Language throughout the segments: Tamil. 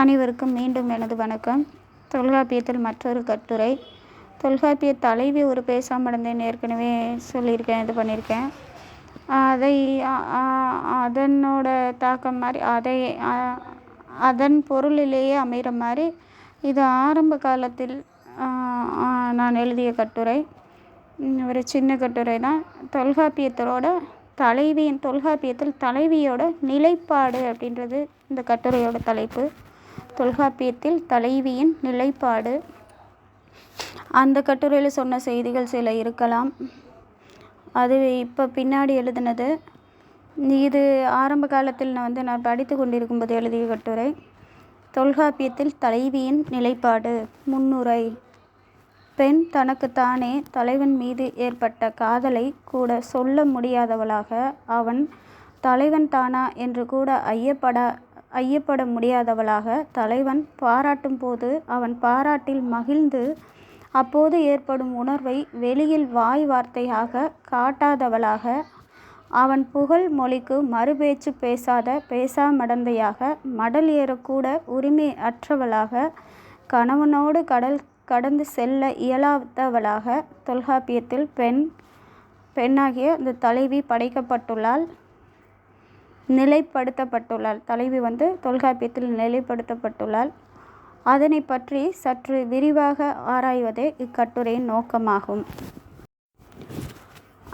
அனைவருக்கும் மீண்டும் எனது வணக்கம். தொல்காப்பியத்தில் மற்றொரு கட்டுரை. தொல்காப்பிய தலைவி ஒரு பேசாமடந்தேன் ஏற்கனவே சொல்லியிருக்கேன், இது பண்ணியிருக்கேன். அதை அதனோட தாக்கம் மாதிரி அதன் பொருளிலேயே அமைகிற மாதிரி இது ஆரம்ப காலத்தில் நான் எழுதிய கட்டுரை. ஒரு சின்ன கட்டுரை தான். தொல்காப்பியத்தில் தலைவியோட நிலைப்பாடு அப்படின்றது இந்த கட்டுரையோட தலைப்பு. தொல்காப்பியத்தில் தலைவியின் நிலைப்பாடு. அந்த கட்டுரையில் சொன்ன செய்திகள் சில இருக்கலாம். அது இப்போ பின்னாடி எழுதினது. இது ஆரம்ப காலத்தில் நான் படித்து கொண்டிருக்கும்போது எழுதிய கட்டுரை. தொல்காப்பியத்தில் தலைவியின் நிலைப்பாடு. முன்னுரை. பெண் தனக்குத்தானே தலைவன் மீது ஏற்பட்ட காதலை கூட சொல்ல முடியாதவளாக, அவன் தலைவன் தானா என்று கூட ஐயப்பட முடியாதவளாக, தலைவன் பாராட்டும் போது அவன் பாராட்டில் மகிழ்ந்து அப்போது ஏற்படும் உணர்வை வெளியில் வாய் வார்த்தையாக காட்டாதவளாக, அவன் புகழ் மொழிக்கு மறுபேச்சு பேசாமடந்தையாக, மடல் ஏறக்கூட உரிமை அற்றவளாக, கணவனோடு கடந்து செல்ல இயலாதவளாக தொல்காப்பியத்தில் பெண்ணாகிய இந்த தலைவி படைக்கப்பட்டுள்ளாள், நிலைப்படுத்தப்பட்டுள்ளாள். தலைவி தொல்காப்பியத்தில் நிலைப்படுத்தப்பட்டுள்ளாள். அதனை பற்றி சற்று விரிவாக ஆராய்வதே இக்கட்டுரையின் நோக்கமாகும்.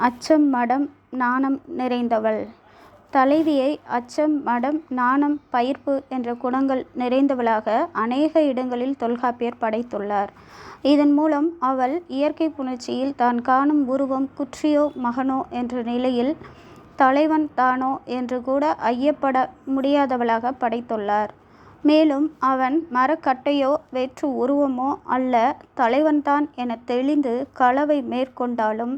அச்சம், மடம், நாணம் நிறைந்தவள். தலைவியை அச்சம், மடம், நாணம், பயிர்ப்பு என்ற குணங்கள் நிறைந்தவளாக அநேக இடங்களில் தொல்காப்பியர் படைத்துள்ளார். இதன் மூலம் அவள் இயற்கை புணர்ச்சியில் தான் காணும் உருவம் குற்றியோ மகனோ என்ற நிலையில் தலைவன் தானோ என்று கூட ஐயப்பட முடியாதவளாக படைத்துள்ளார். மேலும் அவன் மரக்கட்டையோ வேற்று உருவமோ அல்ல, தலைவன்தான் என தெளிந்து களவை மேற்கொண்டாலும்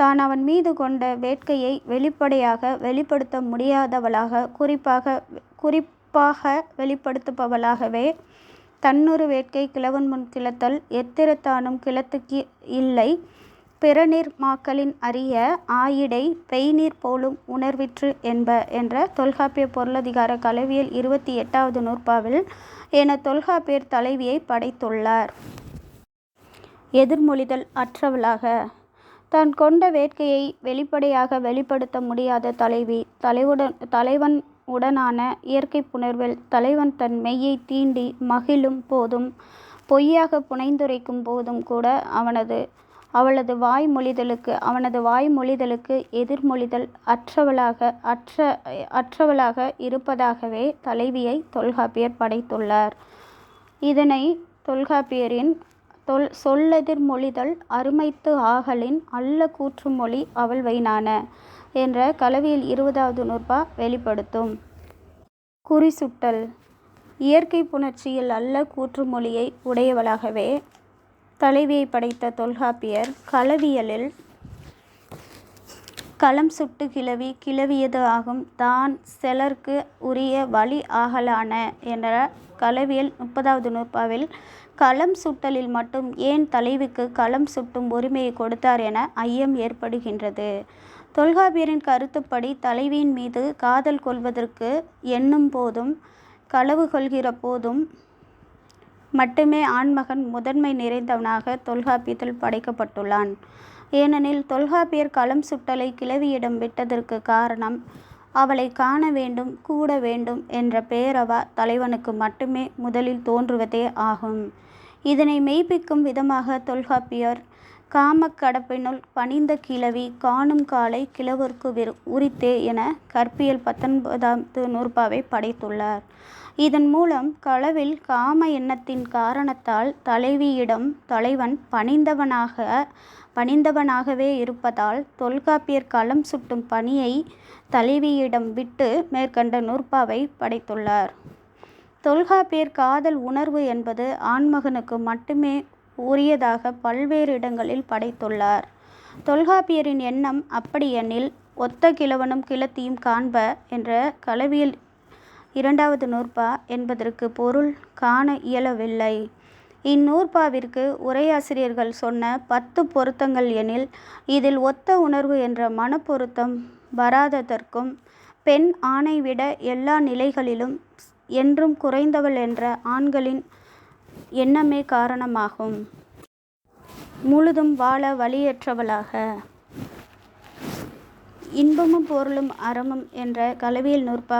தான் அவன் மீது கொண்ட வேட்கையை வெளிப்படுத்த முடியாதவளாக, குறிப்பாக வெளிப்படுத்துபவளாகவே, தன்னொரு வேட்கை கிழவன் முன் கிளத்தல் எத்திரத்தானும் கிளத்துக்கு இல்லை, பிறநீர் மாக்களின் அறிய ஆயிடை பெய்நீர் போலும் உணர்விற்று என்ற தொல்காப்பிய பொருளதிகார களவியல் 28வது நூற்பாவில் என தொல்காப்பியர் தலைவியை படைத்துள்ளார். எதிர்மொழிதல் அற்றவளாக. தான் கொண்ட வேட்கையை வெளிப்படுத்த முடியாத தலைவி, தலைவன் உடனான இயற்கை புணர்வில் தலைவன் தன் மெய்யை தீண்டி மகிழும் போதும், பொய்யாக புனைந்துரைக்கும் போதும் கூட அவனது வாய்மொழிதலுக்கு எதிர்மொழிதல் அற்றவளாக இருப்பதாகவே தலைவியை தொல்காப்பியர் படைத்துள்ளார். இதனை தொல்காப்பியரின் சொல்லெதிர் மொழிதல் அருமைத்து ஆகலின் அல்ல கூற்றுமொழி அவள் வைனான என்ற களவியல் 20வது நூற்பா வெளிப்படுத்தும். குறிசுட்டல். இயற்கை புணர்ச்சியில் அல்ல கூற்றுமொழியை உடையவளாகவே தலைவியை படைத்த தொல்காப்பியர் களவியலில் களம் சுட்டு கிளவியது ஆகும் தான் செலற்கு உரிய வழி ஆகலான என்ற களவியல் 30வது நூற்பாவில் களம் சுட்டலில் மட்டும் ஏன் தலைவிக்கு களம் சுட்டும் உரிமையை கொடுத்தார் என ஐயம் ஏற்படுகின்றது. தொல்காப்பியரின் கருத்துப்படி தலைவியின் மீது காதல் கொள்வதற்கு எண்ணும் போதும் களவு கொள்கிற போதும் மட்டுமே ஆண்மகன் முதன்மை நிறைந்தவனாக தொல்காப்பியத்தில் படைக்கப்பட்டுள்ளான். ஏனெனில் தொல்காப்பியர் களம் சுட்டலை கிளவியிடம் விட்டதற்கு காரணம் அவளை காண வேண்டும், கூட வேண்டும் என்ற பேரவா தலைவனுக்கு மட்டுமே முதலில் தோன்றுவதே ஆகும். இதனை மெய்ப்பிக்கும் விதமாக தொல்காப்பியர் காமக் கடப்பினுள் பணிந்த கிளவி காணும் காலை கிழவர்க்கு உரித்தே என கற்பியல் 19வது நூற்பாவை படைத்துள்ளார். இதன் மூலம் களவில் காம எண்ணத்தின் காரணத்தால் தலைவியிடம் தலைவன் பணிந்தவனாகவே இருப்பதால் தொல்காப்பியர் களம் சுட்டும் பணியை தலைவியிடம் விட்டு மேற்கண்ட நூற்பாவை படைத்துள்ளார். தொல்காப்பியர் காதல் உணர்வு என்பது ஆண்மகனுக்கு மட்டுமே உரியதாக பல்வேறு இடங்களில் படைத்துள்ளார். தொல்காப்பியரின் எண்ணம் அப்படியெனில் ஒத்த கிழவனும் கிழத்தியும் காண்ப என்ற களவியல் 2வது நூற்பா என்பதற்கு பொருள் காண இயலவில்லை. இந்நூற்பாவிற்கு உரையாசிரியர்கள் சொன்ன 10 பொருத்தங்கள் எனில் இதில் ஒத்த உணர்வு என்ற மனப்பொருத்தம் வராததற்கும், பெண் ஆணை விட எல்லா நிலைகளிலும் என்றும் குறைந்தவள் என்ற ஆண்களின் எண்ணமே காரணமாகும். முழுதும் வாழ வழியற்றவளாக. இன்பமும் பொருளும் அறமும் என்ற களவியல் நூற்பா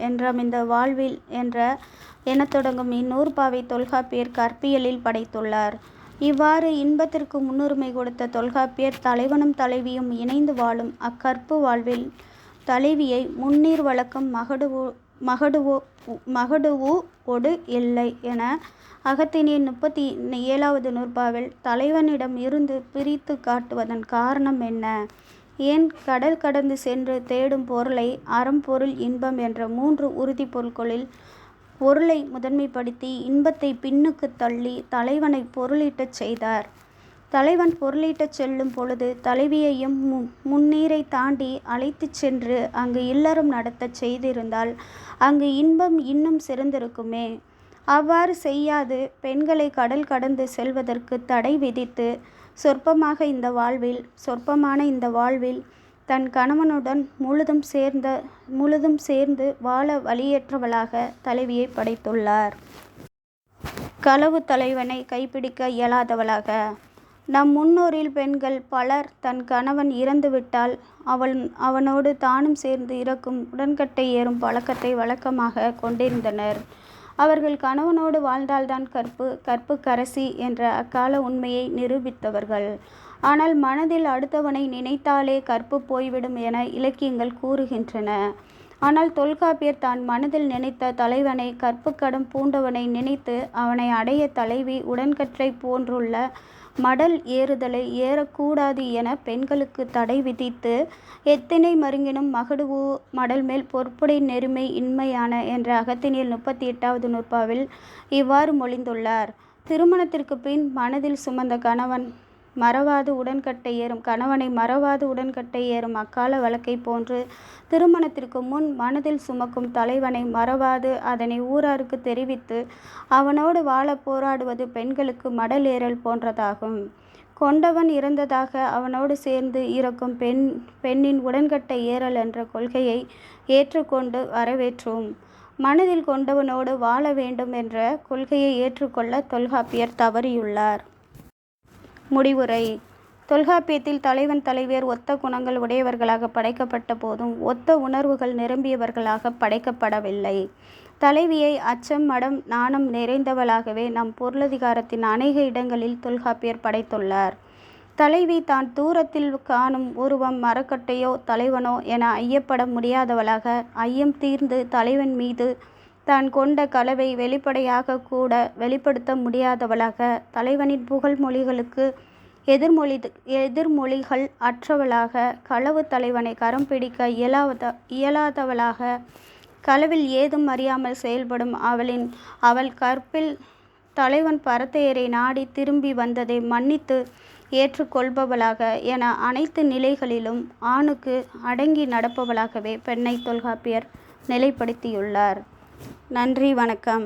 என்றமைந்த வாழ்வில் எனத் தொடங்கும் இந்நூற்பாவை தொல்காப்பியர் கற்பியலில் படைத்துள்ளார். இவ்வாறு இன்பத்திற்கு முன்னுரிமை கொடுத்த தொல்காப்பியர் தலைவனும் தலைவியும் இணைந்து வாழும் அக்கற்பு வாழ்வில் தலைவியை முன்னீர் வழக்கம் மகடூஉ ஒடு இல்லை என அகத்தினின் 37வது நூற்பாவில் தலைவனிடம் இருந்து பிரித்து காட்டுவதன் காரணம் என்ன? ஏன் கடல் கடந்து சென்று தேடும் பொருளை அறம் பொருள் இன்பம் என்ற 3 உறுதி பொருள்களில் பொருளை முதன்மைப்படுத்தி இன்பத்தை பின்னுக்கு தள்ளி தலைவனை பொருளீட்டச் செய்தார்? தலைவன் பொருளீட்டச் செல்லும் பொழுது தலைவியையும் முன்னீரை தாண்டி அழைத்து சென்று அங்கு இல்லறம் நடத்தச் செய்திருந்தால் அங்கு இன்பம் இன்னும் சிறந்திருக்குமே. அவ்வாறு செய்யாது பெண்களை கடல் கடந்து செல்வதற்கு தடை விதித்து சொற்பமான இந்த வாழ்வில் தன் கணவனுடன் முழுதும் சேர்ந்து வாழ வழியற்றவளாக தலைவியை படைத்துள்ளார். களவு தலைவனை கைப்பிடிக்க இயலாதவளாக. நம் முன்னோரில் பெண்கள் பலர் தன் கணவன் இறந்துவிட்டால் அவனோடு தானும் சேர்ந்து இறக்கும் உடன்கட்டை ஏறும் பழக்கத்தை வழக்கமாக கொண்டிருந்தனர். அவர்கள் கணவனோடு வாழ்ந்தால்தான் கற்புக்கரசி என்ற அக்கால உண்மையை நிரூபித்தவர்கள். ஆனால் மனதில் அடுத்தவனை நினைத்தாலே கற்பு போய்விடும் என இலக்கியங்கள் கூறுகின்றன. ஆனால் தொல்காப்பியர் தான் மனதில் நினைத்த தலைவனை கற்புக்கடம் பூண்டவனை நினைத்து அவனை அடைய தலைவி உடன்கட்டை போன்றுள்ள மடல் ஏறுதலை ஏறக்கூடாது என பெண்களுக்கு தடை விதித்து எத்தினை மருங்கினும் மகடூஉ மடல்மேல் பொற்புடை நெருமை இன்மையான என்ற அகத்தினில் 38வது நூற்பாவில் இவ்வாறு மொழிந்துள்ளார். திருமணத்திற்கு பின் மனதில் சுமந்த கணவனை மறவாது உடன்கட்டை ஏறும் அக்கால வழக்கை போன்று திருமணத்திற்கு முன் மனதில் சுமக்கும் தலைவனை மறவாது அதனை ஊராருக்கு தெரிவித்து அவனோடு வாழ போராடுவது பெண்களுக்கு மடல் ஏறல் போன்றதாகும். கொண்டவன் இறந்ததாக அவனோடு சேர்ந்து இறக்கும் பெண்ணின் உடன்கட்டை ஏறல் என்ற கொள்கையை ஏற்றுக்கொண்டு வரவேற்றும். மனதில் கொண்டவனோடு வாழ வேண்டும் என்ற கொள்கையை ஏற்றுக்கொள்ள தொல்காப்பியர் தவறியுள்ளார். முடிவுரை. தொல்காப்பியத்தில் தலைவன் தலைவியர் ஒத்த குணங்கள் உடையவர்களாக படைக்கப்பட்ட போதும் ஒத்த உணர்வுகள் நிரம்பியவர்களாக படைக்கப்படவில்லை. தலைவியை அச்சம் மடம் நாணம் நிறைந்தவளாகவே நம் பொருளதிகாரத்தின் அநேக இடங்களில் தொல்காப்பியர் படைத்துள்ளார். தலைவி தான் தூரத்தில் காணும் உருவம் மரக்கட்டையோ தலைவனோ என ஐயப்பட முடியாதவளாக, ஐயம் தீர்ந்து தலைவன் மீது தான் கொண்ட களவை வெளிப்படையாக கூட வெளிப்படுத்த முடியாதவளாக, தலைவனின் புகழ்மொழிகளுக்கு எதிர்மொழிகள் அற்றவளாக, களவு தலைவனை கரம் பிடிக்க இயலாதவளாக, களவில் ஏதும் அறியாமல் செயல்படும் அவள் கற்பில் தலைவன் பரத்தையரை நாடி திரும்பி வந்ததை மன்னித்து ஏற்றுக்கொள்பவளாக என அனைத்து நிலைகளிலும் ஆணுக்கு அடங்கி நடப்பவளாகவே பெண்ணை தொல்காப்பியர் நிலைப்படுத்தியுள்ளார். நன்றி, வணக்கம்.